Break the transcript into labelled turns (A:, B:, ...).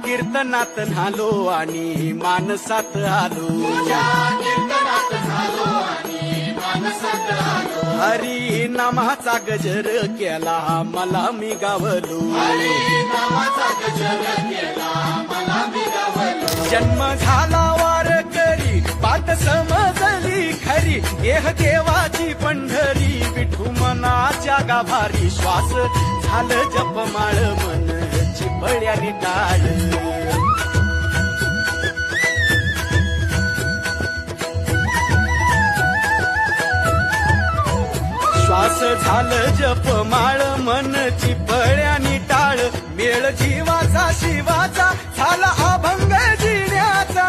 A: कीर्तनात न्हालो आणि मानसात आलो हरी नामाचा गजर केला मला मी गावलो जन्म झाला वारकरी बात समजली खरी देह देवाची पंढरी विठू मनाच्या गाभारी श्वास झालं जपमाळ मन चिपळ्यानी टाळ श्वास झालं जपमाळ मन चिपळ्यानी टाळ मेळ जीवाचा शिवाचा झाला अभंग जिण्याचा